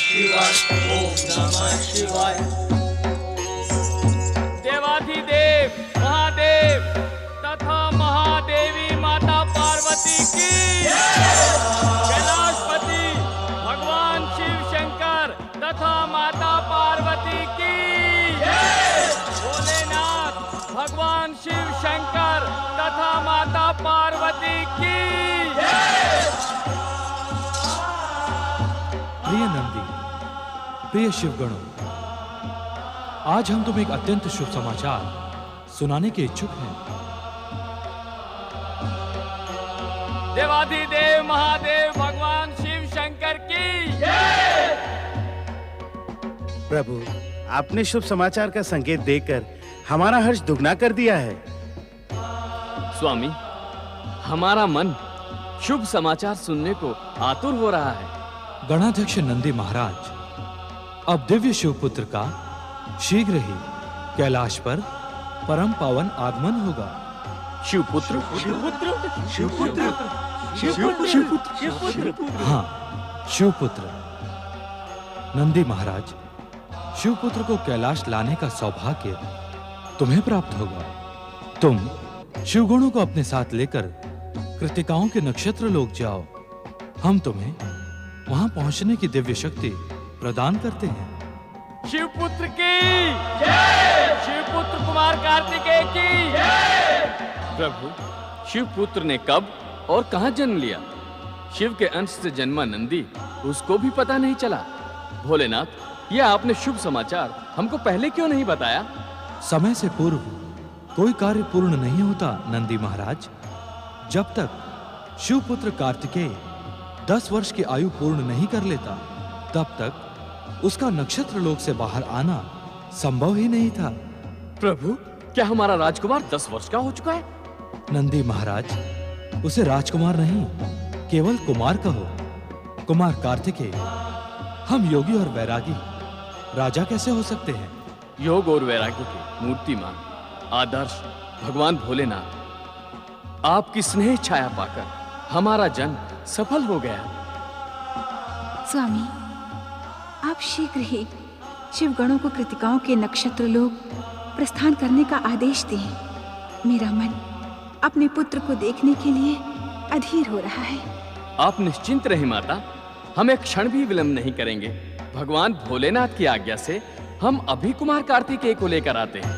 शिवाय, ओम नमः शिवाय। देवाधिदेव महादेव तथा महादेवी माता पार्वती की, कैलाशपति भगवान शिव शंकर तथा माता पार्वती की, भोलेनाथ भगवान शिव शंकर तथा माता पार्वती की। प्रिय नंदी, प्रिय शिवगणों, आज हम तुम्हें एक अत्यंत शुभ समाचार सुनाने के इच्छुक हैं। देवाधिदेव महादेव भगवान शिव शंकर की। प्रभु, आपने शुभ समाचार का संकेत देकर हमारा हर्ष दुगना कर दिया है। स्वामी, हमारा मन शुभ समाचार सुनने को आतुर हो रहा है। गणाध्यक्ष नंदी महाराज, अब दिव्य शिवपुत्र का शीघ्र ही कैलाश पर परम पावन आगमन होगा। शिवपुत्र? हाँ, शिवपुत्र। नंदी महाराज, शिवपुत्र को कैलाश लाने का सौभाग्य तुम्हें प्राप्त होगा। तुम शिवगणों को अपने साथ लेकर कृतिकाओं के नक्षत्र लोक जाओ। हम तुम्हें वहां पहुंचने की दिव्य शक्ति प्रदान करते हैं। शिवपुत्र की जय! शिवपुत्र कुमार कार्तिकेय की जय! प्रभु, शिवपुत्र ने कब और कहां जन्म लिया? शिव के अंश से जन्मा नंदी, उसको भी पता नहीं चला। भोलेनाथ, यह आपने शुभ समाचार हमको पहले क्यों नहीं बताया? समय से पूर्व कोई कार्य पूर्ण नहीं होता नंदी महाराज। जब तक शिवपुत्र कार्तिकेय 10 वर्ष की आयु पूर्ण नहीं कर लेता, तब तक उसका नक्षत्र लोक से बाहर आना संभव ही नहीं था। प्रभु, क्या हमारा राजकुमार 10 वर्ष का हो चुका है? नंदी महाराज, उसे राजकुमार नहीं, केवल कुमार कहो। कुमार कार्तिकेय, हम योगी और वैरागी राजा कैसे हो सकते हैं? योग और वैराग्य के मूर्तिमान आदर्श भगवान भोलेनाथ, आपकी स्नेह छाया पाकर हमारा जन्म सफल हो गया। स्वामी, आप शीघ्र ही शिवगणों को कृतिकाओं के नक्षत्र लोक प्रस्थान करने का आदेश दें। मेरा मन अपने पुत्र को देखने के लिए अधीर हो रहा है। आप निश्चिंत रही माता, हम एक क्षण भी विलंब नहीं करेंगे। भगवान भोलेनाथ की आज्ञा से हम अभी कुमार कार्तिकेय को लेकर आते हैं।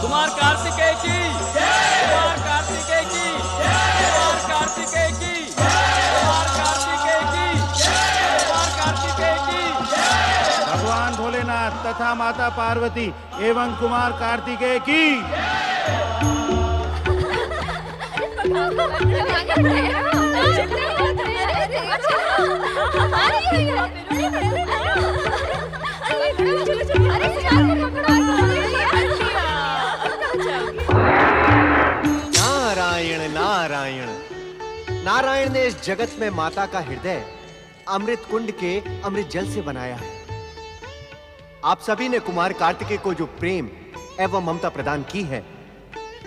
कुमार कार्तिकेय की जय! कुमार कार्तिकेय की जय! कुमार कार्तिकेय की जय! कुमार कार्तिकेय की जय! कुमार कार्तिकेय की जय! भगवान भोलेनाथ तथा माता पार्वती एवं कुमार कार्तिकेय की। नारायण नारायण नारायण ने इस जगत में माता का हृदय अमृत कुंड के अमृत जल से बनाया है। आप सभी ने कुमार कार्तिकेय को जो प्रेम एवं ममता प्रदान की है,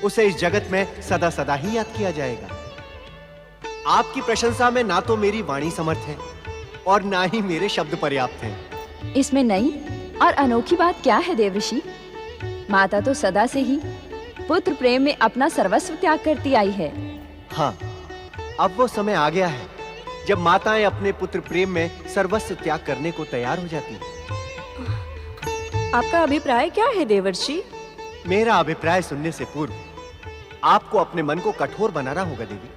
उसे इस जगत में सदा सदा ही याद किया जाएगा। आपकी प्रशंसा में ना तो मेरी वाणी समर्थ है और ना ही मेरे शब्द पर्याप्त हैं। इसमें नई और अनोखी बात क्या है देवऋषि? माता तो सदा से ही पुत्र प्रेम में अपना सर्वस्व त्याग करती आई है। हाँ, अब वो समय आ गया है जब माताएं अपने पुत्र प्रेम में सर्वस्व त्याग करने को तैयार हो जाती हैं। आपका अभिप्राय क्या है देवर्षि? मेरा अभिप्राय सुनने से पूर्व आपको अपने मन को कठोर बनाना होगा देवी।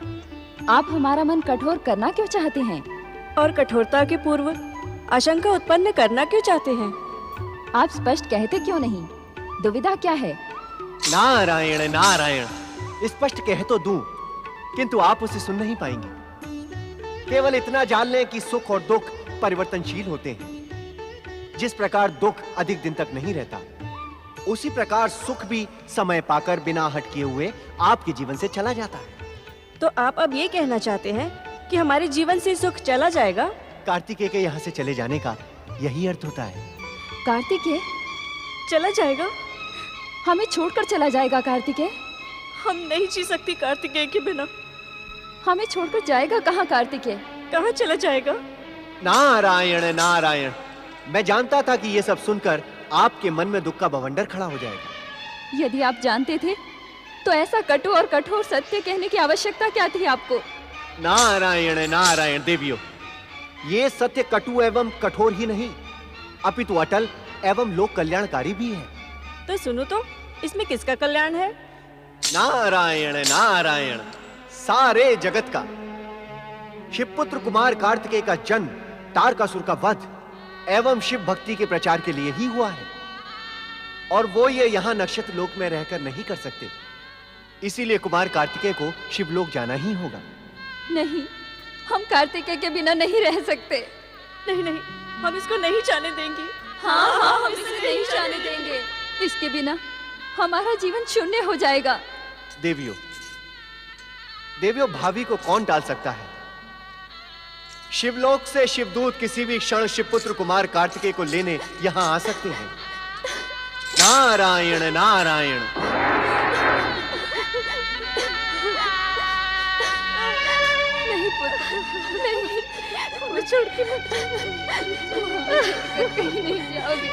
आप हमारा मन कठोर करना क्यों चाहते हैं? और कठोरता के पूर्व आशंका उत्पन्न करना क्यों चाहते हैं? आप स्पष्ट कहते क्यों नहीं? दुविधा क्या है? नारायण नारायण, स्पष्ट कह तो दूं, किंतु आप उसे सुन नहीं पाएंगे। केवल इतना जान लें कि सुख और दुख परिवर्तनशील होते हैं। जिस प्रकार दुख अधिक दिन तक नहीं रहता, उसी प्रकार सुख भी समय पाकर बिना हट किए हुए आपके जीवन से चला जाता है। तो आप अब ये कहना चाहते हैं कि हमारे जीवन से सुख चला जाएगा? कार्तिकेय के यहाँ से चले जाने का यही अर्थ होता है। कार्तिकेय चला जाएगा? हमें छोड़कर चला जाएगा कार्तिकेय? हम नहीं जी सकती कार्तिकेय के बिना। हमें छोड़कर जाएगा कहाँ कार्तिकेय? कहाँ चला जाएगा? नारायण नारायण, मैं जानता था कि ये सब सुनकर आपके मन में दुख का बवंडर खड़ा हो जाएगा। यदि आप जानते थे तो ऐसा कटु और कठोर सत्य कहने की आवश्यकता क्या थी आपको? नारायण नारायण देवियों, ये सत्य कटु एवं कठोर ही नहीं अपितु अटल एवं लोक कल्याणकारी भी है। तो सुनो तो, इसमें किसका कल्याण है? नारायण नारायण, सारे जगत का। शिवपुत्र कुमार कार्तिकेय का जन्म, तारकासुर का वध एवं शिव भक्ति के प्रचार के लिए ही हुआ है, और वो ये यहाँ नक्षत्र लोक में रहकर नहीं कर सकते। इसीलिए कुमार कार्तिकेय को शिवलोक जाना ही होगा। नहीं, हम कार्तिकेय के बिना नहीं रह सकते। नहीं नहीं, हम इसको नहीं जाने देंगे। हाँ हाँ, हम इसे नहीं जाने देंगे। इसके बिना हमारा जीवन शून्य हो जाएगा। देवियों, देवियों, भावी को कौन टाल सकता है? शिवलोक से शिवदूत किसी भी क्षण शिवपुत्र कुमार कार्तिकेय को लेने यहां आ सकते हैं। नारायण नारायण। नहीं पुत्र, नहीं, हमें छोड़ के मत कहीं नहीं जाओगे।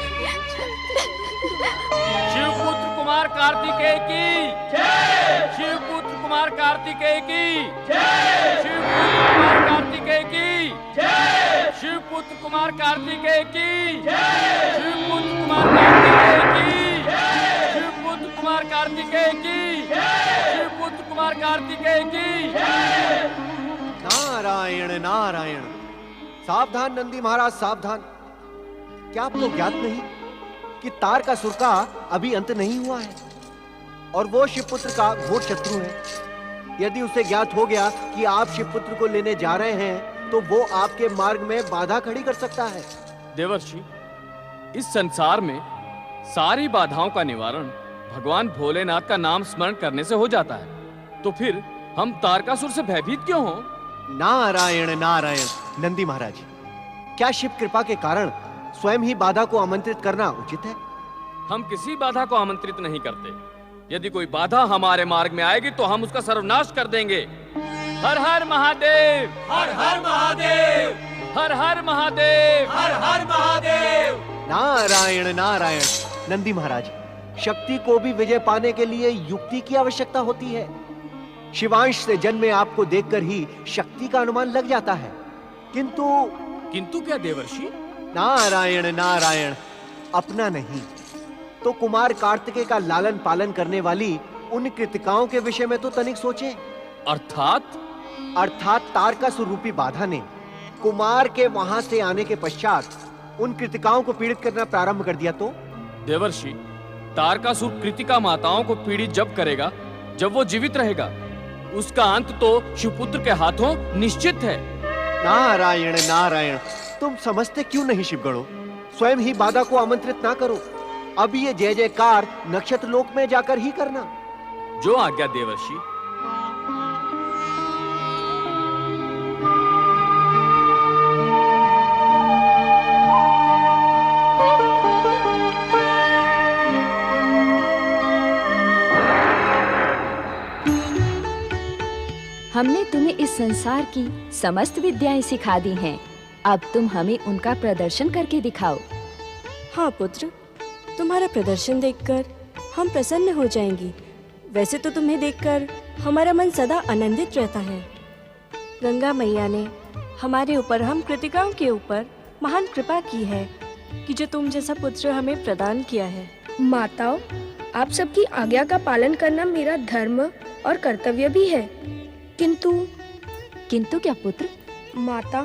शिवपुत्र कुमार कार्तिकेय की जय। शिवपुत्र कुमार कार्तिकेय की जय। शिवपुत्र कुमार कार्तिकेय की जय। शिवपुत्र कुमार कार्तिकेय की जय। शिवपुत्र कुमार कार्तिकेय की जय। शिवपुत्र कुमार कार्तिकेय की जय। शिवपुत्र कुमार कार्तिकेय की जय। नारायण नारायण। सावधान नंदी महाराज, सावधान। क्या आपको ज्ञात नहीं कि तारकासुर का अभी अंत नहीं हुआ है, और वो शिवपुत्र का घोर शत्रु है। यदि उसे ज्ञात हो गया कि आप शिवपुत्र को लेने जा रहे हैं तो वो आपके मार्ग में बाधा खड़ी कर सकता है। देवर्षि, इस संसार में सारी बाधाओं का निवारण भगवान भोलेनाथ का नाम स्मरण करने से हो जाता है, तो फिर हम तारकासुर से भयभीत क्यों हों? नारायण नारायण। नंदी महाराज, क्या शिव कृपा के कारण स्वयं ही बाधा को आमंत्रित करना उचित है? हम किसी बाधा को आमंत्रित नहीं करते। यदि कोई बाधा हमारे मार्ग में आएगी तो हम उसका सर्वनाश कर देंगे। हर हर महादेव, हर हर महादेव, हर हर महादेव, हर हर महादेव। नारायण नारायण। नंदी महाराज, शक्ति को भी विजय पाने के लिए युक्ति की आवश्यकता होती है। शिवांश से जन्मे आपको देखकर ही शक्ति का अनुमान लग जाता है, किंतु क्या देवर्षि? नारायण नारायण। अपना नहीं तो कुमार कार्तिकेय का लालन पालन करने वाली उन कृतिकाओं के विषय में तो तनिक सोचें। अर्थात तारकासुर रूपी बाधा ने कुमार के वहां से आने के पश्चात उन कृतिकाओं को पीड़ित करना प्रारंभ कर दिया तो? देवर्षि, तारकासुर कृतिका माताओं को पीड़ित जब करेगा जब वो जीवित रहेगा। उसका अंत तो शिवपुत्र के हाथों निश्चित है। नारायण नारायण। तुम समझते क्यों नहीं शिवगणों? स्वयं ही बाधा को आमंत्रित ना करो। अब ये जय जयकार नक्षत्र लोक में जाकर ही करना। जो आज्ञा देवर्षि। हमने तुम्हें इस संसार की समस्त विद्याएं सिखा दी हैं। अब तुम हमें उनका प्रदर्शन करके दिखाओ। हाँ पुत्र, तुम्हारा प्रदर्शन देखकर हम प्रसन्न हो जाएंगे। वैसे तो तुम्हें देखकर हमारा मन सदा आनंदित रहता है। गंगा मैया ने हमारे ऊपर, हम कृतिकाओं के ऊपर महान कृपा की है कि जो तुम जैसा पुत्र हमें प्रदान किया है। माताओं, आप सबकी आज्ञा का पालन करना मेरा धर्म और कर्तव्य भी है। किंतु क्या पुत्र? माता,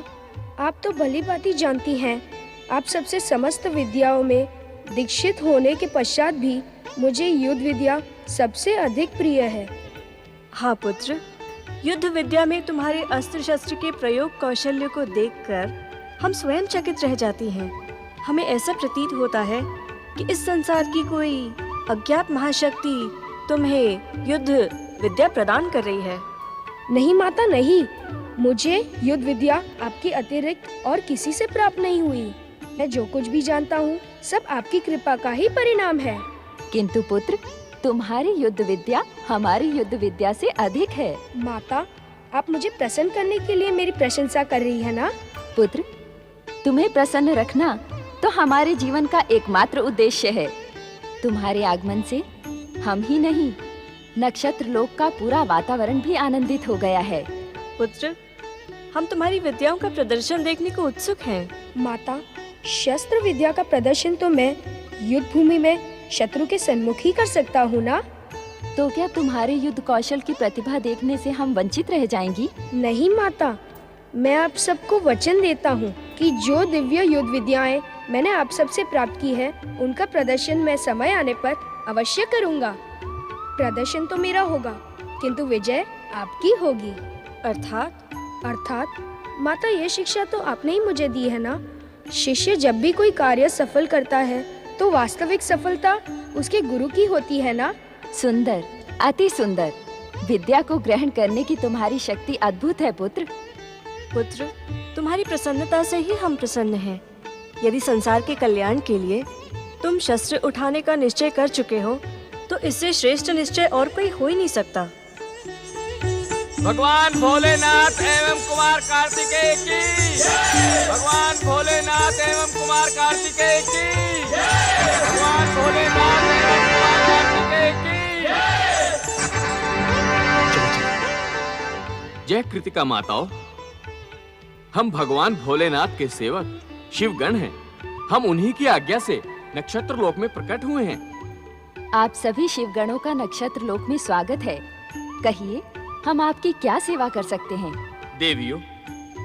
आप तो भली भांति जानती हैं, आप सबसे समस्त विद्याओं में दीक्षित होने के पश्चात भी मुझे युद्ध विद्या सबसे अधिक प्रिय है। हाँ पुत्र, युद्ध विद्या में तुम्हारे अस्त्र शस्त्र के प्रयोग कौशल्य को देखकर हम स्वयं चकित रह जाती हैं। हमें ऐसा प्रतीत होता है कि इस संसार की कोई अज्ञात महाशक्ति तुम्हें युद्ध विद्या प्रदान कर रही है। नहीं माता, नहीं, मुझे युद्ध विद्या आपके अतिरिक्त और किसी से प्राप्त नहीं हुई। मैं जो कुछ भी जानता हूँ सब आपकी कृपा का ही परिणाम है। किंतु पुत्र, तुम्हारी युद्ध विद्या हमारी युद्ध विद्या से अधिक है। माता, आप मुझे प्रसन्न करने के लिए मेरी प्रशंसा कर रही है ना? पुत्र, तुम्हें प्रसन्न रखना तो हमारे जीवन का एकमात्र उद्देश्य है। तुम्हारे आगमन से हम ही नहीं, नक्षत्र लोक का पूरा वातावरण भी आनंदित हो गया है। पुत्र, हम तुम्हारी विद्याओं का प्रदर्शन देखने को उत्सुक हैं। माता, शस्त्र विद्या का प्रदर्शन तो मैं युद्ध भूमि में शत्रु के सम्मुख ही कर सकता हूँ ना? तो क्या तुम्हारे युद्ध कौशल की प्रतिभा देखने से हम वंचित रह जाएंगी? नहीं माता, मैं आप सबको वचन देता हूँ कि जो दिव्य युद्ध विद्याएं मैंने आप सबसे प्राप्त की है, उनका प्रदर्शन मैं समय आने पर अवश्य करूँगा। प्रदर्शन तो मेरा होगा, किंतु विजय आपकी होगी। अर्थात माता, ये शिक्षा तो आपने ही मुझे दी है ना? शिष्य जब भी कोई कार्य सफल करता है तो वास्तविक सफलता उसके गुरु की होती है ना? सुंदर, अति सुंदर। विद्या को ग्रहण करने की तुम्हारी शक्ति अद्भुत है पुत्र। पुत्र, तुम्हारी प्रसन्नता से ही हम प्रसन्न हैं। यदि संसार के कल्याण के लिए तुम शस्त्र उठाने का निश्चय कर चुके हो, तो इससे श्रेष्ठ निश्चय और कोई हो ही नहीं सकता। भगवान भोलेनाथ एवं कुमार कार्तिकेय की जय। भगवान भोलेनाथ एवं कुमार कार्तिकेय की जय। भगवान भोलेनाथ एवं कुमार कार्तिकेय की जय। जय कृतिका माताओं, हम भगवान भोलेनाथ के सेवक शिवगण हैं। हम उन्हीं की आज्ञा से नक्षत्र लोक में प्रकट हुए हैं। आप सभी शिवगणों का नक्षत्र लोक में स्वागत है। कहिए, हम आपकी क्या सेवा कर सकते हैं? देवियों,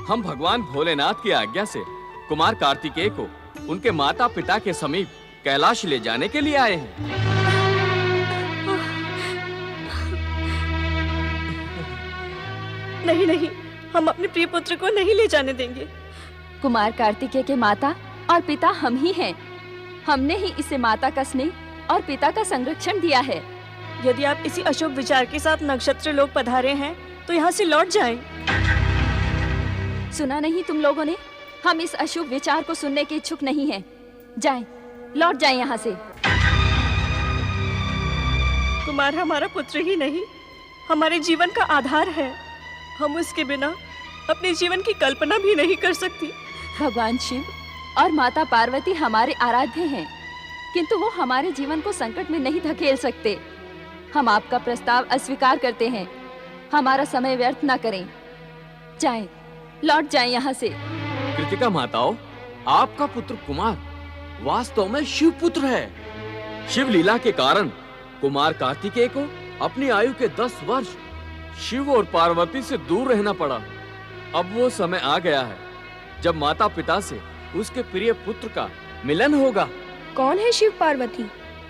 हम भगवान भोलेनाथ की आज्ञा से कुमार कार्तिकेय को उनके माता पिता के समीप कैलाश ले जाने के लिए आए हैं। नहीं नहीं, हम अपने प्रिय पुत्र को नहीं ले जाने देंगे। कुमार कार्तिकेय के माता और पिता हम ही हैं। हमने ही इसे माता का स्नेह और पिता का संरक्षण दिया है। यदि आप इसी अशुभ विचार के साथ नक्षत्र लोक पधारे हैं, तो यहाँ से लौट जाएं। सुना नहीं तुम लोगों ने? हम इस अशुभ विचार को सुनने के इच्छुक नहीं हैं। जाएं, लौट जाएं यहाँ से। कुमार हमारा पुत्र ही नहीं, हमारे जीवन का आधार है। हम उसके बिना अपने जीवन की कल्पना भी नहीं कर सकती। भगवान शिव और माता पार्वती हमारे आराध्य हैं, किंतु वो हमारे जीवन को संकट में नहीं धकेल सकते। हम आपका प्रस्ताव अस्वीकार करते हैं। हमारा समय व्यर्थ न करें। जाएं, लौट जाएं यहाँ से। कृतिका माताओं, आपका पुत्र कुमार वास्तव में शिव पुत्र है। शिव लीला के कारण कुमार कार्तिकेय को अपनी आयु के 10 वर्ष शिव और पार्वती से दूर रहना पड़ा। अब वो समय आ गया है जब माता पिता से उसके प्रिय पुत्र का मिलन होगा। कौन है शिव पार्वती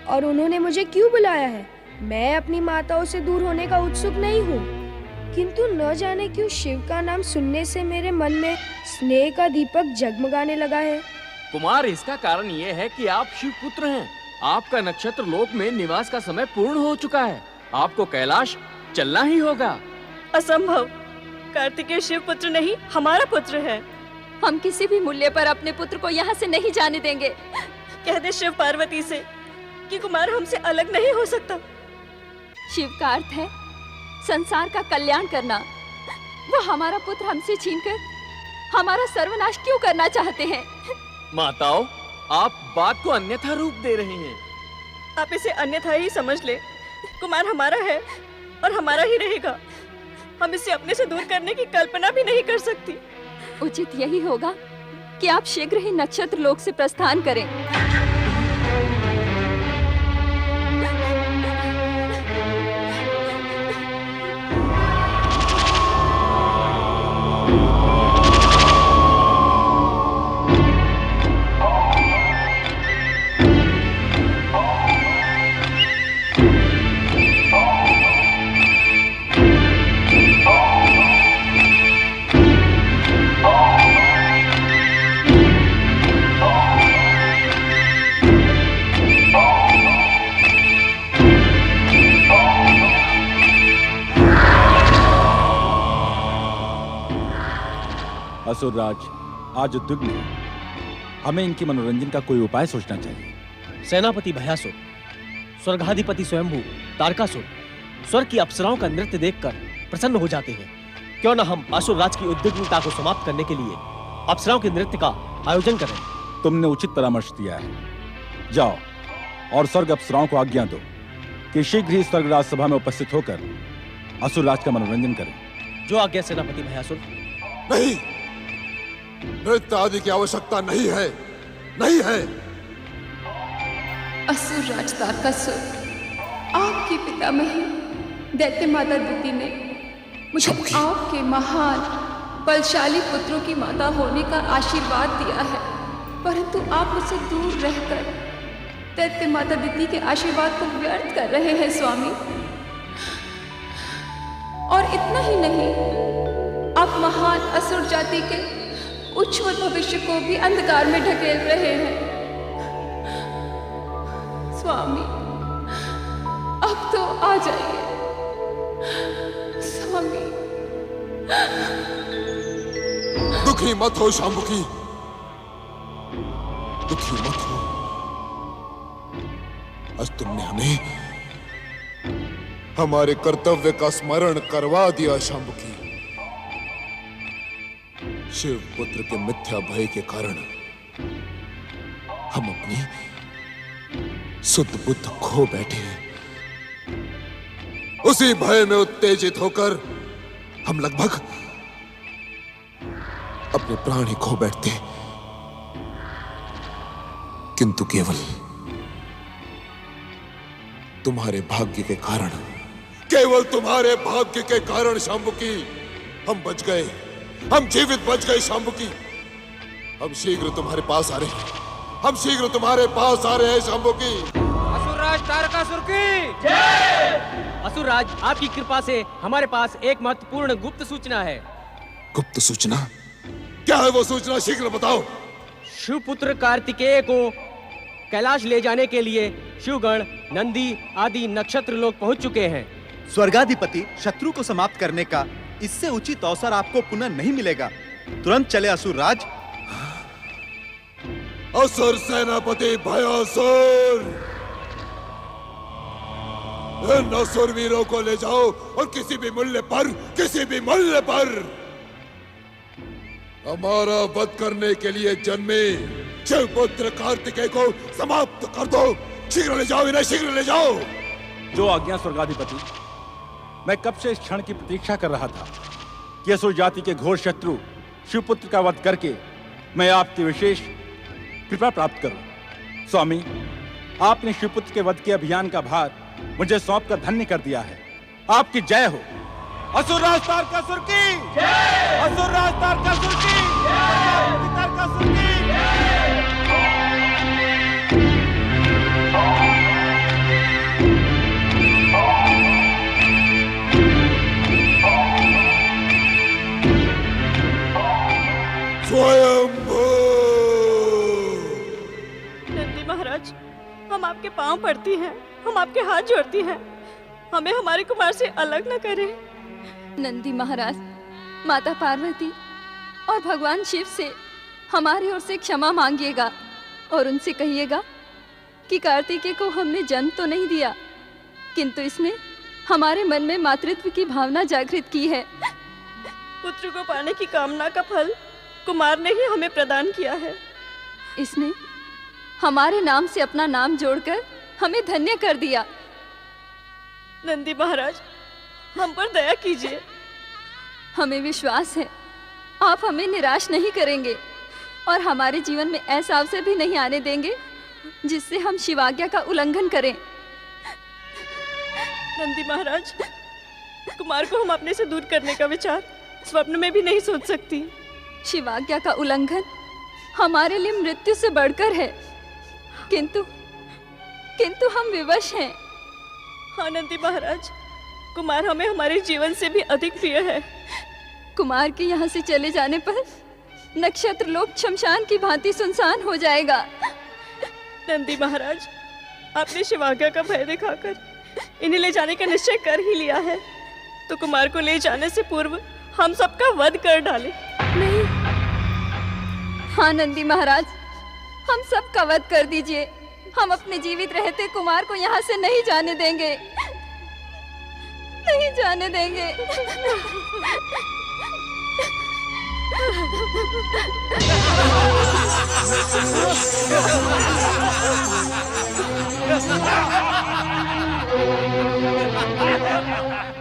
और उन्होंने मुझे क्यों बुलाया है? मैं अपनी माताओं से दूर होने का उत्सुक नहीं हूँ, किंतु न जाने क्यों शिव का नाम सुनने से मेरे मन में स्नेह का दीपक जगमगाने लगा है। कुमार, इसका कारण ये है कि आप शिव पुत्र हैं। आपका नक्षत्र लोक में निवास का समय पूर्ण हो चुका है। आपको कैलाश चलना ही होगा। असंभव। कार्तिकेय शिव पुत्र नहीं, हमारा पुत्र है। हम किसी भी मूल्य पर अपने पुत्र को यहाँ से नहीं जाने देंगे। कह दे शिव पार्वती से कि कुमार हमसे अलग नहीं हो सकता। शिव का अर्थ है संसार का कल्याण करना। वो हमारा पुत्र हमसे छीनकर हमारा सर्वनाश क्यों करना चाहते हैं? माताओं, आप बात को अन्यथा रूप दे रही हैं। आप इसे अन्यथा ही समझ ले। कुमार हमारा है और हमारा ही रहेगा। हम इसे अपने से दूर करने की कल्पना भी नहीं कर सकती। उचित यही होगा कि आप शीघ्र ही नक्षत्र लोक से प्रस्थान करें। असुरराज आज उद्विग्न है। हमें इनके मनोरंजन का कोई उपाय सोचना चाहिए। सेनापति भयासुर, स्वर्गाधिपति स्वयंभू तारकासुर स्वर्ग की अप्सराओं का नृत्य देखकर प्रसन्न हो जाते हैं। क्यों न हम असुर राज की उद्विग्नता को समाप्त करने के लिए अप्सराओं के नृत्य का आयोजन करें। तुमने उचित परामर्श दिया है। जाओ और स्वर्ग अप्सराओं को आज्ञा दो कि शीघ्र ही स्वर्गराज सभा में उपस्थित होकर असुर राज का मनोरंजन करें। जो आज्ञा सेनापति भयासुर। नहीं, नृत्य आदि की आवश्यकता नहीं है, नहीं है। असुर राज तारकासुर, आपके पितामही दैत्य माता दिति ने मुझे आपके महान बलशाली पुत्रों की माता होने का आशीर्वाद दिया है, परंतु आप मुझसे दूर रहकर दैत्य माता दिति के आशीर्वाद को व्यर्थ कर रहे हैं स्वामी। और इतना ही नहीं, आप महान असुर जाति के उज्जवल भविष्य को भी अंधकार में ढकेल रहे हैं। स्वामी, अब तो आ जाइए स्वामी। दुखी मत हो शांबुकी, दुखी मत हो। आज तुमने हमें हमारे कर्तव्य का स्मरण करवा दिया शांबुकी। शिव पुत्र के मिथ्या भय के कारण हम अपनी शुद्ध बुद्ध खो बैठे हैं। उसी भय में उत्तेजित होकर हम लगभग अपने प्राण ही खो बैठते, किंतु केवल तुम्हारे भाग्य के कारण, केवल तुम्हारे भाग्य के कारण शांबुकी हम बच गए, हम जीवित बच गए शांबुकी। हम शीघ्र तुम्हारे पास आ रहे हैं, हम शीघ्र तुम्हारे पास आ रहे हैं शांबुकी। असुरराज तारकासुर की जय। असुरराज, आपकी कृपा से हमारे पास एक महत्वपूर्ण गुप्त सूचना है। गुप्त सूचना? क्या है वो सूचना, शीघ्र बताओ। शिवपुत्र कार्तिकेय को कैलाश ले जाने के लिए शिवगण, नंदी आदि नक्षत्र लोग पहुंच चुके हैं। स्वर्गाधिपति, शत्रु को समाप्त करने का इससे उचित अवसर आपको पुनः नहीं मिलेगा। तुरंत चले असुर राज। असुर सेनापति भयासुर, इन असुर वीरों को ले जाओ और किसी भी मूल्य पर हमारा वध करने के लिए जन्मे शिवपुत्र कार्तिकेय को समाप्त कर दो। शीघ्र ले जाओ इन्हें, शीघ्र ले जाओ। जो आज्ञा स्वर्गाधिपति। मैं कब से इस क्षण की प्रतीक्षा कर रहा था कि असुर जाति के घोर शत्रु शिवपुत्र का वध करके मैं आपकी विशेष कृपा प्राप्त करूं। स्वामी, आपने शिवपुत्र के वध के अभियान का भार मुझे सौंप कर धन्य कर दिया है। आपकी जय हो। असुरराज तारकासुर की जय। असुरराज तारकासुर की जय। तारकासुर की स्वयंभू। नंदी महाराज, हम आपके पांव पड़ती हैं, हम आपके हाथ जोड़ती हैं, हमें हमारे कुमार से अलग न करें। नंदी महाराज, माता पार्वती और भगवान शिव से हमारी ओर से क्षमा मांगिएगा और उनसे कहिएगा कि कार्तिकेय को हमने जन्म तो नहीं दिया, किंतु इसने हमारे मन में मातृत्व की भावना जागृत की है। पुत्र को पाने की कामना का फल कुमार ने ही हमें प्रदान किया है। इसने हमारे नाम से अपना नाम जोड़कर हमें धन्य कर दिया। नंदी महाराज, हम पर दया कीजिए। हमें विश्वास है आप हमें निराश नहीं करेंगे और हमारे जीवन में ऐसा अवसर भी नहीं आने देंगे जिससे हम शिवाज्ञा का उल्लंघन करें। नंदी महाराज, कुमार को हम अपने से दूर करने का विचार स्वप्न में भी नहीं सोच सकती। शिवाज्ञा का उल्लंघन हमारे लिए मृत्यु से बढ़कर है, किंतु हम विवश हैं। हाँ नंदी महाराज, कुमार हमें हमारे जीवन से भी अधिक प्रिय है। कुमार के यहाँ से चले जाने पर नक्षत्र लोक शमशान की भांति सुनसान हो जाएगा। नंदी महाराज, आपने शिवाज्ञा का भय दिखाकर इन्हें ले जाने का निश्चय कर ही लिया है, तो कुमार को ले जाने से पूर्व हम सबका वध कर डालें। नहीं। हाँ नंदी महाराज, हम सबका वध कर दीजिए, हम अपने जीवित रहते कुमार को यहाँ से नहीं जाने देंगे, नहीं जाने देंगे।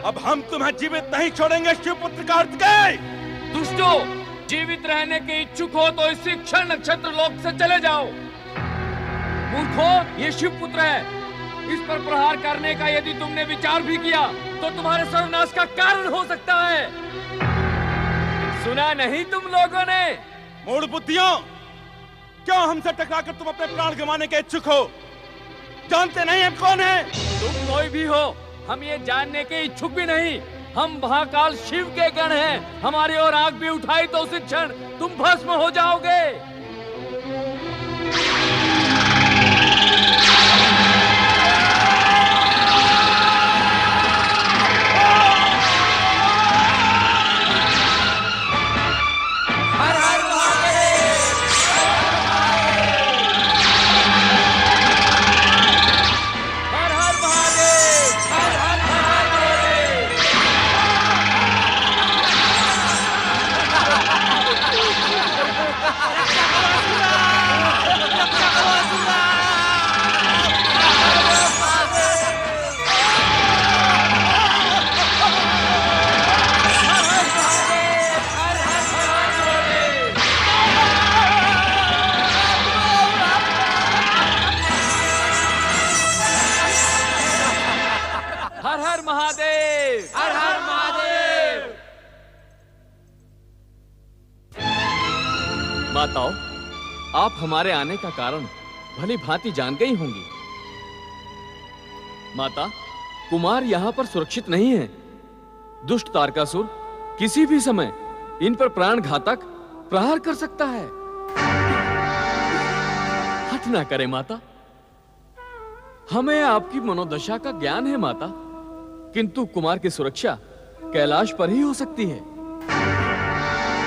अब हम तुम्हें जीवित नहीं छोड़ेंगे शिवपुत्र कार्तिकेय। दुष्टो, जीवित रहने के इच्छुक हो तो इसी क्षण नक्षत्र लोक से चले जाओ। मूर्खो, ये शिवपुत्र है। इस पर प्रहार करने का यदि तुमने विचार भी किया तो तुम्हारे सर्वनाश का कारण हो सकता है। सुना नहीं तुम लोगों ने? मूढ़ बुद्धियों, क्यों हमसे टकराकर तुम अपने प्राण गंवाने के इच्छुक हो? जानते नहीं हम कौन है? तुम कोई भी हो, हम ये जानने के इच्छुक भी नहीं। हम महाकाल शिव के गण हैं। हमारी ओर आग भी उठाई तो उसी क्षण तुम भस्म हो जाओगे। हर हर महादेव, हर हर महादेव, हर हर महादेव। हर हर महादेव, हर हर महादेव। माताओं, आप हमारे आने का कारण भली भांति जान गई होंगी। माता, कुमार यहाँ पर सुरक्षित नहीं है। दुष्ट तारकासुर किसी भी समय इन पर प्राण घातक प्रहार कर सकता है। हठ ना करे माता। हमें आपकी मनोदशा का ज्ञान है माता, किंतु कुमार की सुरक्षा कैलाश पर ही हो सकती है।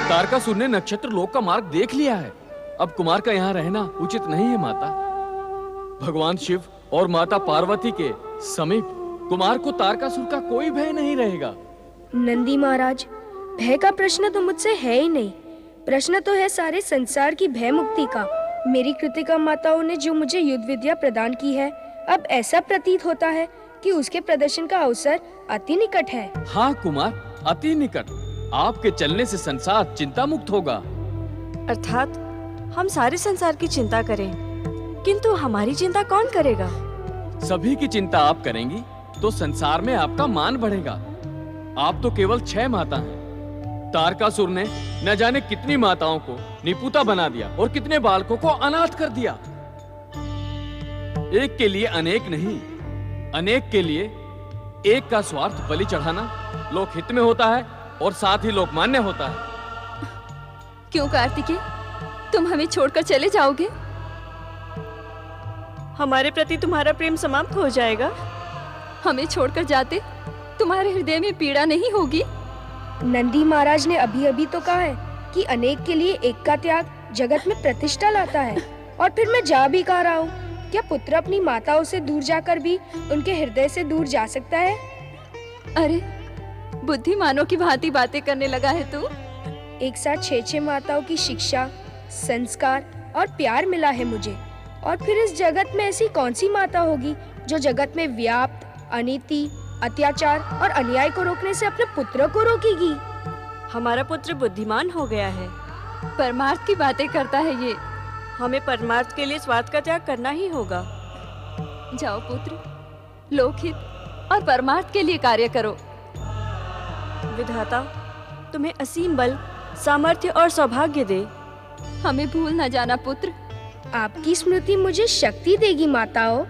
तारकासुर ने नक्षत्र लोक का मार्ग देख लिया है। अब कुमार का यहाँ रहना उचित नहीं है माता। भगवान शिव और माता पार्वती के समीप कुमार को तारकासुर का कोई भय नहीं रहेगा। नंदी महाराज, भय का प्रश्न तो मुझसे है ही नहीं। प्रश्न तो है सारे संसार की भय मुक्ति का। मेरी कृतिका माताओं ने जो मुझे युद्ध विद्या प्रदान की है, अब ऐसा प्रतीत होता है कि उसके प्रदर्शन का अवसर अति निकट है। हाँ कुमार, अति निकट। आपके चलने से संसार चिंता मुक्त होगा। अर्थात हम सारे संसार की चिंता करें, किंतु हमारी चिंता कौन करेगा? सभी की चिंता आप करेंगी तो संसार में आपका मान बढ़ेगा। आप तो केवल 6 माता हैं। तारकासुर ने न जाने कितनी माताओं को निपुता बना दिया और कितने बालकों को अनाथ कर दिया। एक के लिए अनेक नहीं, अनेक के लिए एक का स्वार्थ बलि चढ़ाना लोकहित में होता है और साथ ही लोकमान्य होता है। क्यों कार्तिकेय, तुम हमें छोड़कर चले जाओगे? हमारे प्रति तुम्हारा प्रेम समाप्त हो जाएगा। हमें छोड़कर जाते तुम्हारे हृदय में पीड़ा नहीं होगी? नंदी महाराज ने अभी अभी तो कहा है कि अनेक के लिए एक का त्याग जगत में प्रतिष्ठा लाता है। और फिर मैं जा भी कह रहा हूँ, क्या पुत्र अपनी माताओं से दूर जाकर भी उनके हृदय से दूर जा सकता है? अरे बुद्धिमानों की भांति बातें करने लगा है तू। एक साथ 6 माताओं की शिक्षा, संस्कार और प्यार मिला है मुझे। और फिर इस जगत में ऐसी कौन सी माता होगी जो जगत में व्याप्त अनीति, अत्याचार और अन्याय को रोकने से अपने पुत्र को रोकेगी? हमारा पुत्र बुद्धिमान हो गया है। परमार्थ की बातें करता है ये। हमें परमार्थ के लिए स्वार्थ का त्याग करना ही होगा। जाओ पुत्र, लोकहित और परमार्थ के लिए कार्य करो। विधाता तुम्हें असीम बल, सामर्थ्य और सौभाग्य दे। हमें भूल न जाना पुत्र। आपकी स्मृति मुझे शक्ति देगी माताओं।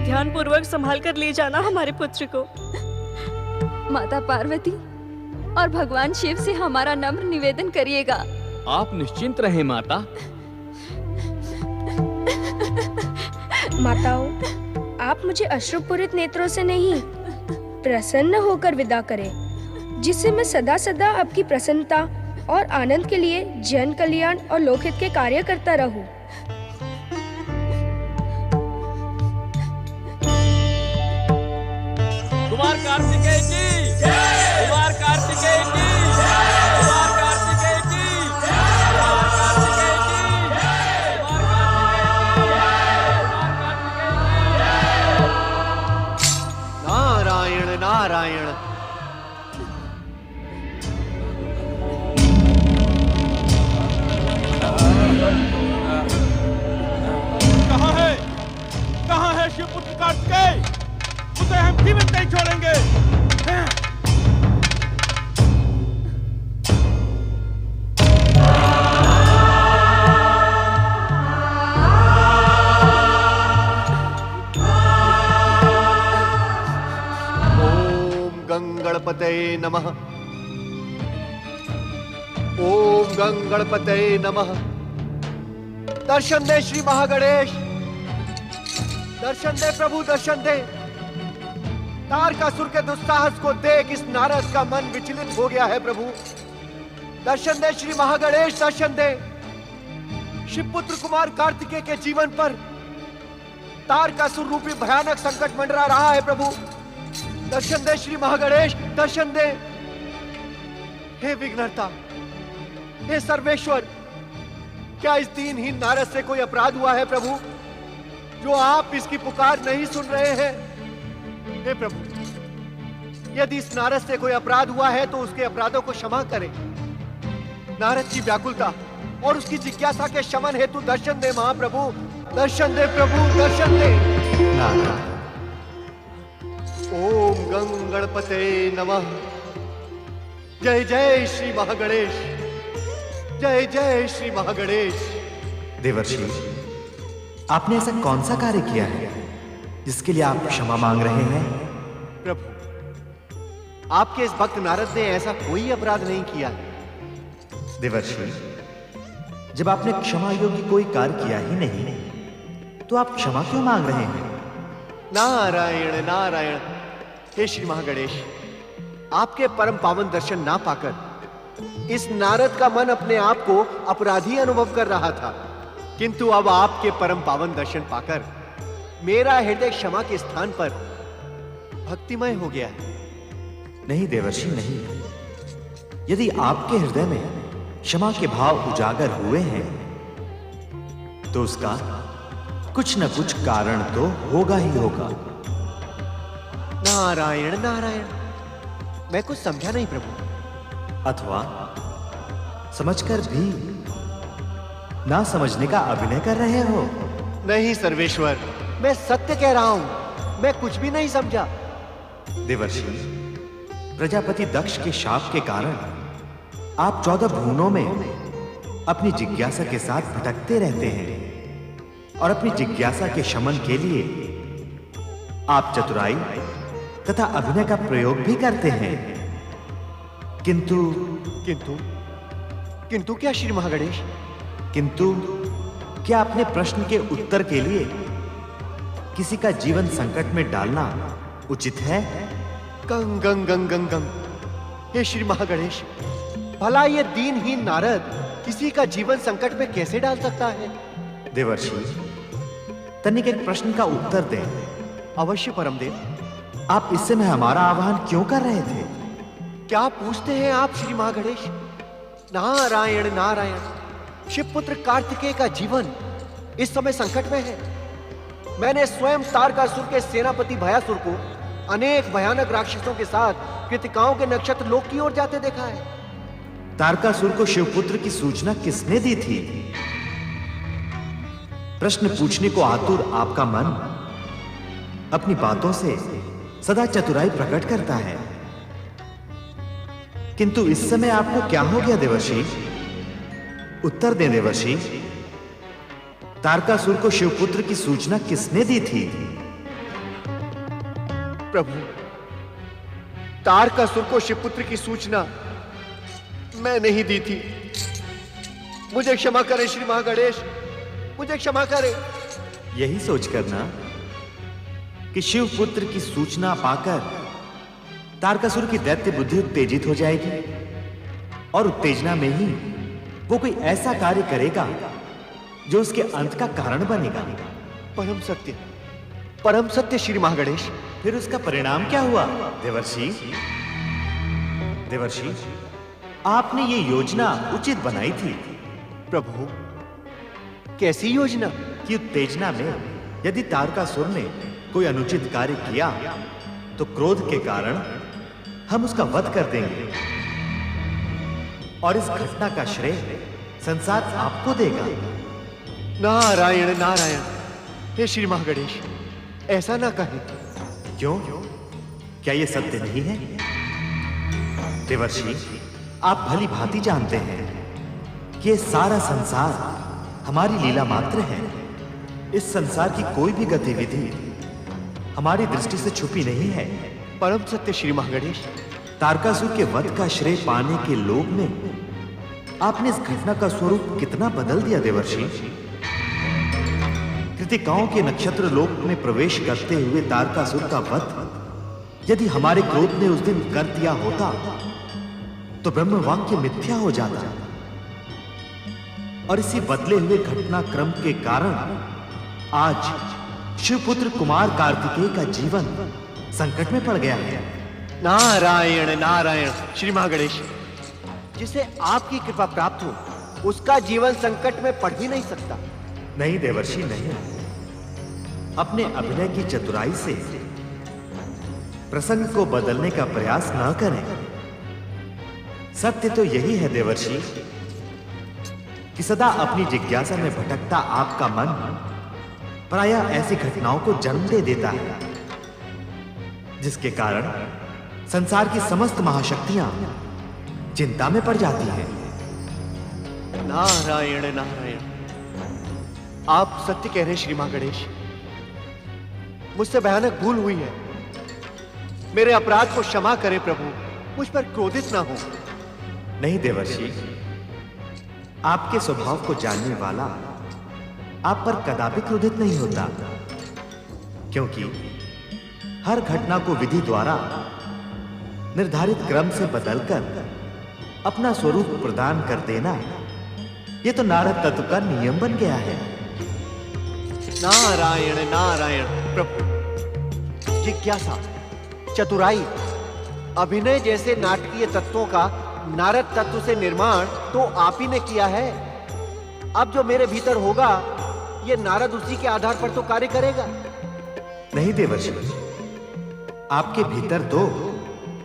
ध्यान पूर्वक संभाल कर ले जाना हमारे पुत्र को। माता पार्वती और भगवान शिव से हमारा नम्र निवेदन करिएगा। आप निश्चिंत रहें माता। माताओं, आप मुझे अश्रुपूरित नेत्रों से नहीं, प्रसन्न होकर विदा करें, जिससे मैं सदा सदा आपकी प्रसन्नता और आनंद के लिए जन कल्याण और लोकहित के कार्य करता रहूं। कुमार कार्तिकेय की जय, कुमार कार्तिकेय की जय, कुमार कार्तिकेय की जय, कुमार कार्तिकेय की जय, कुमार कार्तिकेय की जय। नारायण नारायण। कहाँ है शिवपुत्र कार्तिकेय? उसे हम जीवित नहीं छोड़ेंगे। ओम गंगणपतये नमः। ओम गंगणपतये नमः। दर्शन दे श्री महागणेश, दर्शन दे प्रभु, दर्शन दे। तारकासुर के दुस्साहस को देख इस नारद का मन विचलित हो गया है प्रभु। दर्शन दे श्री महागणेश, दर्शन दे। शिवपुत्र कुमार कार्तिकेय के जीवन पर तारकासुर रूपी भयानक संकट मंडरा रहा है प्रभु। दर्शन दे श्री महागणेश, दर्शन दे। हे विघ्नहर्ता, हे सर्वेश्वर, क्या इस दीनहीन नारद से कोई अपराध हुआ है प्रभु, जो आप इसकी पुकार नहीं सुन रहे हैं? हे प्रभु, यदि इस नारद से कोई अपराध हुआ है तो उसके अपराधों को क्षमा करें। नारद की व्याकुलता और उसकी जिज्ञासा के शमन हेतु दर्शन दे महाप्रभु, दर्शन दे प्रभु, दर्शन दे। ओम गंगणपतये नमः। जय जय श्री महागणेश, जय जय श्री महागणेश। देवर्षि, आपने ऐसा कौन सा कार्य किया है जिसके लिए आप क्षमा मांग रहे हैं? प्रभु, आपके इस भक्त नारद ने ऐसा कोई अपराध नहीं किया। देवर्षि, जब आपने क्षमा योग्य कोई कार्य किया ही नहीं तो आप क्षमा क्यों मांग रहे हैं? नारायण नारायण। हे श्री महागणेश, आपके परम पावन दर्शन ना पाकर इस नारद का मन अपने आप को अपराधी अनुभव कर रहा था, किंतु अब आपके परम पावन दर्शन पाकर मेरा हृदय क्षमा के स्थान पर भक्तिमय हो गया है। नहीं देवर्षि, नहीं। यदि आपके हृदय में क्षमा के भाव उजागर हुए हैं तो उसका कुछ न कुछ कारण तो होगा ही होगा। नारायण नारायण। मैं कुछ समझा नहीं प्रभु। अथवा समझकर भी ना समझने का अभिनय कर रहे हो? नहीं सर्वेश्वर, मैं सत्य कह रहा हूं, मैं कुछ भी नहीं समझा। देवर्षि, प्रजापति दक्ष के शाप के कारण आप 14 भुवनों में अपनी जिज्ञासा के साथ भटकते रहते हैं और अपनी जिज्ञासा के शमन के लिए आप चतुराई तथा अभिनय का प्रयोग भी करते हैं। किंतु किंतु किंतु क्या श्री महागणेश? किंतु क्या अपने प्रश्न के उत्तर के लिए किसी का जीवन संकट में डालना उचित है? गंग गंग गंग गंग गंग। हे श्री महागणेश, भला ये दीनहीन नारद किसी का जीवन संकट में कैसे डाल सकता है? देवर्षि, तनिक एक प्रश्न का उत्तर दें। अवश्य परमदेव। आप इस समय हमारा आह्वान क्यों कर रहे थे? क्या पूछते हैं आप श्री महागणेश? नारायण नारायण। शिवपुत्र कार्तिकेय का जीवन इस समय संकट में है। मैंने स्वयं तारकासुर के सेनापति भयासुर को अनेक भयानक राक्षसों के साथ कृतिकाओं के नक्षत्र लोक की ओर जाते देखा है। तारकासुर को शिवपुत्र की सूचना किसने दी थी? प्रश्न पूछने को आतुर आपका मन अपनी बातों से सदा चतुराई प्रकट करता है, किंतु इस समय आपको क्या हो गया देवर्षि? उत्तर दें देवर्षि। तारकासुर को शिवपुत्र की सूचना किसने दी थी? प्रभु, तारकासुर को शिवपुत्र की सूचना मैं नहीं दी थी। मुझे क्षमा करें श्री महागणेश, मुझे क्षमा करें। यही सोचकर ना कि शिवपुत्र की सूचना पाकर तारकासुर की दैत्य बुद्धि उत्तेजित हो जाएगी, और उत्तेजना में ही वो कोई ऐसा कार्य करेगा जो उसके अंत का कारण बनेगा। परम सत्य श्री महागणेश। फिर उसका परिणाम क्या हुआ देवर्षि? देवर्षि, आपने ये योजना उचित बनाई थी। प्रभु, कैसी योजना? कि उत्तेजना में यदि तारकासुर ने कोई अनुचित कार्य किया तो क्रोध के कारण हम उसका वध कर देंगे और इस घटना का श्रेय संसार आपको देगा। नारायण नारायण। हे श्री महागणेश, ऐसा ना कहें। क्यों? क्या यह सत्य नहीं है? देवर्षि, आप भली भांति जानते हैं कि ये सारा संसार हमारी लीला मात्र है। इस संसार की कोई भी गतिविधि हमारी दृष्टि से छुपी नहीं है। परम सत्य श्री महागणेश। तारकासुर के वध का श्रेय पाने के लोभ में आपने इस घटना का स्वरूप कितना बदल दिया देवर्षि। कृतिकाओं के नक्षत्र लोक में प्रवेश करते हुए तारकासुर का वध यदि हमारे क्रोध ने उस दिन कर दिया होता तो ब्रह्म वाक्य मिथ्या हो जाता और इसी बदले हुए घटनाक्रम के कारण आज शिवपुत्र कुमार कार्तिकेय का जीवन संकट में पड़ गया है। नारायण नारायण। श्री महागणेश, जिसे आपकी कृपा प्राप्त हो उसका जीवन संकट में पड़ ही नहीं सकता। नहीं देवर्षि, नहीं। अपने अभिनय की चतुराई से प्रसंग को बदलने का प्रयास न करें। सत्य तो यही है देवर्षि कि सदा अपनी जिज्ञासा में भटकता आपका मन प्रायः ऐसी घटनाओं को जन्म दे देता है जिसके कारण संसार की समस्त महाशक्तियां चिंता में पड़ जाती हैं। नारायण नारायण। आप सत्य कह रहे श्री महागणेश। मुझसे भयानक भूल हुई है। मेरे अपराध को क्षमा करें प्रभु, मुझ पर क्रोधित ना हो। नहीं देवर्षि, आपके स्वभाव को जानने वाला आप पर कदापि क्रोधित नहीं होता, क्योंकि हर घटना को विधि द्वारा निर्धारित क्रम से बदलकर अपना स्वरूप प्रदान कर देना यह तो नारद तत्व का नियम बन गया है। नारायण नारायण। प्रभु, जिज्ञासा, चतुराई, अभिनय जैसे नाटकीय तत्वों का नारद तत्व से निर्माण तो आप ही ने किया है। अब जो मेरे भीतर होगा ये नारद उसी के आधार पर तो कार्य करेगा। नहीं देवर्षि, आपके भीतर तो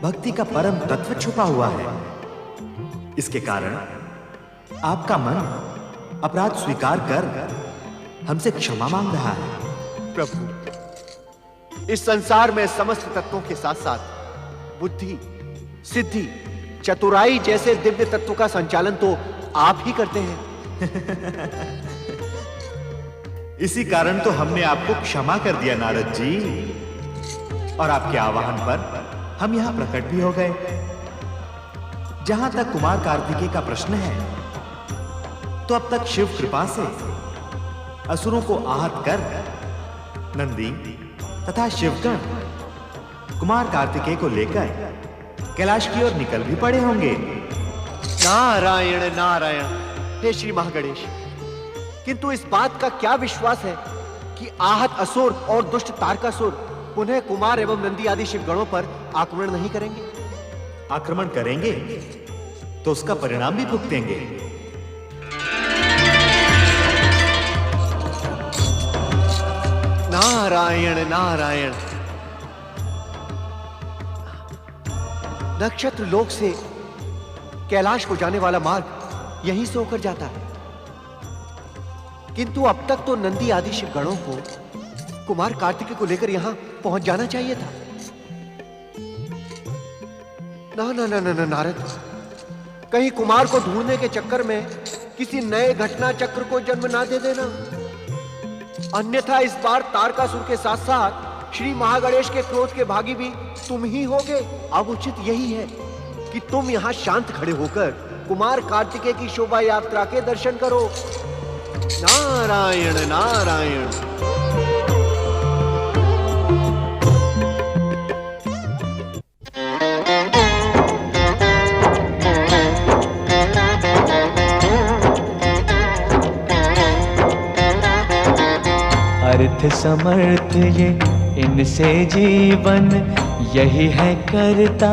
भक्ति का परम तत्व छुपा हुआ है। इसके कारण आपका मन अपराध स्वीकार कर हमसे क्षमा मांग रहा है। प्रभु, इस संसार में समस्त तत्वों के साथ साथ बुद्धि, सिद्धि, चतुराई जैसे दिव्य तत्व का संचालन तो आप ही करते हैं। इसी कारण तो हमने आपको क्षमा कर दिया नारद जी, और आपके आह्वान पर हम यहां प्रकट भी हो गए। जहां तक कुमार कार्तिकेय का प्रश्न है, तो अब तक शिव कृपा से असुरों को आहत कर नंदी तथा शिवगण कुमार कार्तिकेय को लेकर कैलाश की ओर निकल भी पड़े होंगे। नारायण नारायण। हे श्री महागणेश, किंतु इस बात का क्या विश्वास है कि आहत असुर और दुष्ट तारकासुर पुनः कुमार एवं नंदी आदि शिवगणों पर आक्रमण नहीं करेंगे? आक्रमण करेंगे तो उसका परिणाम भी भुगतेंगे। नारायण नारायण। नक्षत्र लोक से कैलाश को जाने वाला मार्ग यहीं से होकर जाता है, किंतु अब तक तो नंदी आदि शिवगणों को कुमार कार्तिकेय को लेकर यहां पहुंच जाना चाहिए था। ना ना ना ना नारद, कहीं कुमार को ढूंढने के चक्कर में किसी नए घटना चक्र को जन्म ना दे देना, अन्यथा इस बार तारकासुर के साथ साथ श्री महागणेश के क्रोध के भागी भी तुम ही होगे। अब उचित यही है कि तुम यहां शांत खड़े होकर कुमार कार्तिकेय की शोभा यात्रा के दर्शन करो। नारायण नारायण। सामर्थ समर्थ ये इनसे जीवन यही है करता